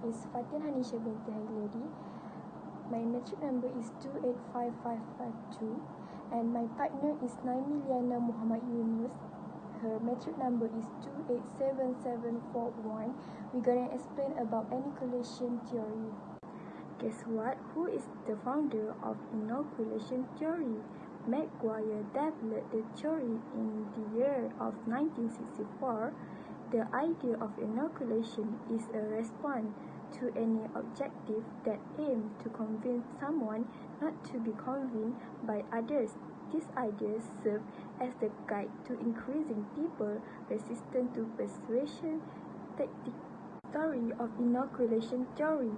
is Fatin Hanisha binti Hailadi. My matric number is 285552 and my partner is Naimiliana Muhammad Yunus. Her matric number is 287741. We're gonna explain about inoculation theory. Guess what? Who is the founder of inoculation theory? Maguire developed the theory in the year of 1964. The idea of inoculation is a response to any objective that aims to convince someone not to be convinced by others. This idea serves as the guide to increasing people resistant to persuasion. The story of inoculation theory.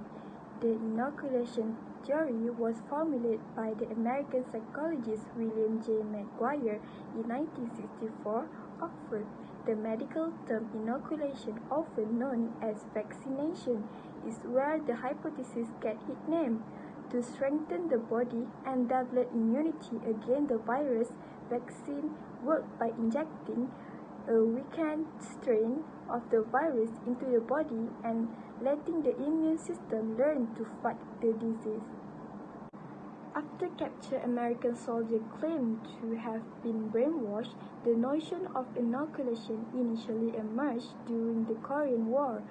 The inoculation theory was formulated by the American psychologist William J. Maguire in 1964. Oxford. The medical term inoculation, often known as vaccination, is where the hypothesis gets its name. To strengthen the body and develop immunity against the virus, vaccine work by injecting a weakened strain of the virus into the body and letting the immune system learn to fight the disease. After capture, American soldiers claimed to have been brainwashed. The notion of inoculation initially emerged during the Korean War.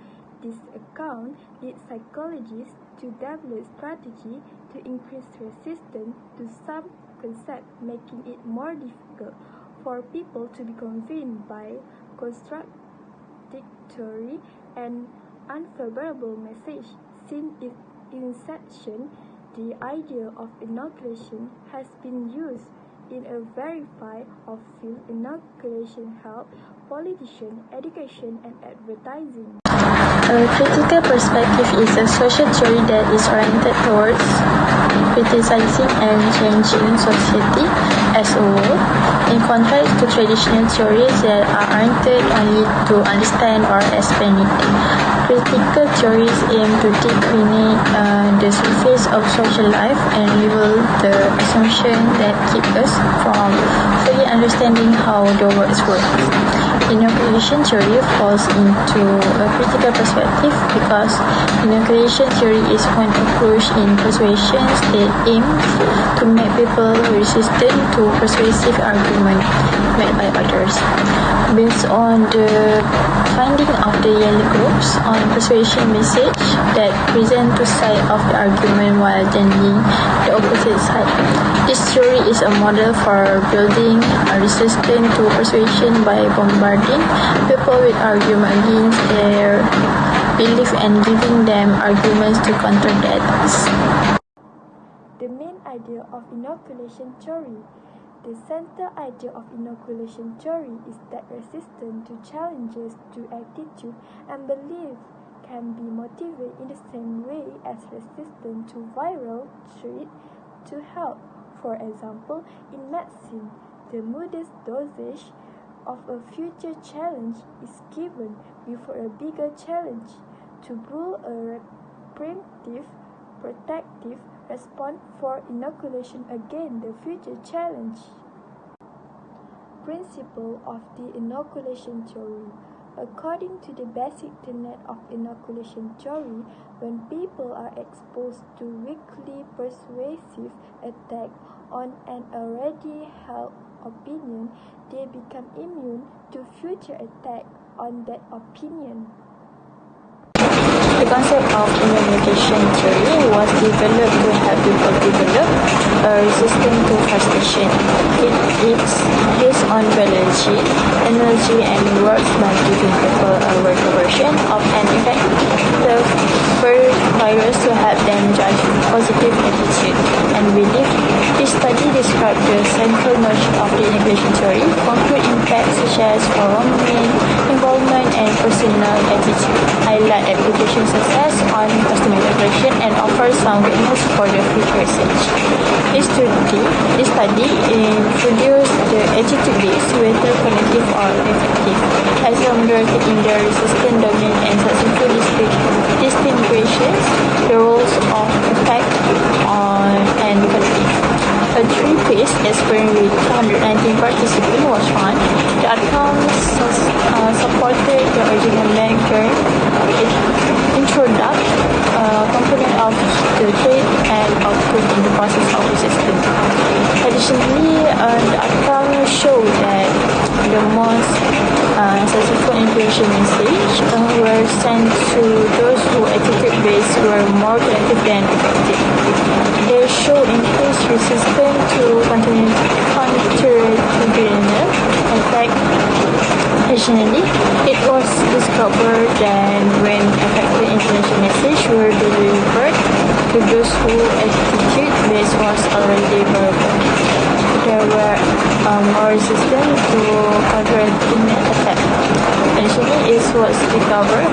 This account led psychologists to develop strategy to increase resistance to some concept, making it more difficult for people to be convinced by contradictory and unfavorable message. Since its inception, the idea of inoculation has been used in a variety of fields: inoculation, health, politician, education, and advertising. A critical perspective is a social theory that is oriented towards criticizing and changing society as a whole, in contrast to traditional theories that are oriented only to understand or explain it. Critical theories aim to dig beneath the surface of social life and reveal the assumptions that keep us from fully understanding how the world works. Inoculation theory falls into a critical perspective because inoculation theory is one approach in persuasion that aims to make people resistant to persuasive arguments made by others. Based on the finding of the yellow groups on persuasion message that present two sides of the argument while denying the opposite side. This theory is a model for building a resistance to persuasion by bombarding people with arguments against their belief and giving them arguments to counter that. The main idea of inoculation theory. The central idea of inoculation theory is that resistance to challenges to attitude and belief can be motivated in the same way as resistance to viral threat to health. For example, in medicine, the modest dosage of a future challenge is given before a bigger challenge to build a preemptive, protective response for inoculation against the future challenge. Principle of the inoculation theory. According to the basic tenet of inoculation theory, when people are exposed to weakly persuasive attack on an already held opinion, they become immune to future attack on that opinion. The concept of inoculation theory was developed to help people develop a resistance to frustration. It is based on biology, analogy, and works by giving people a virtual version of an effective virus to help them judge positive attitude and belief. This study describes the central notion of the inoculation theory, concrete impacts such as environment, involvement, and personal attitude, highlight application success on customer interaction, and offer some guidance for the future research. This study introduced the attitude-based, whether cognitive or affective, as directed in the resistance domain and successfully distinguishes the roles of affect and cognitive. A three-phase experiment with 219 participants was run. The outcomes supported the original lecture. It product, component of the trade and output in the process of the system. Additionally, the outcome show that the most successful information message were sent to those who attitude-based were more productive than effective. They show increased resistance to counter-tyrannical attack. Additionally, it was discovered that when effective information messages were delivered to those who attitude-based was already verbal, they were more resistant to counter-tyrannical attack. Additionally, it was discovered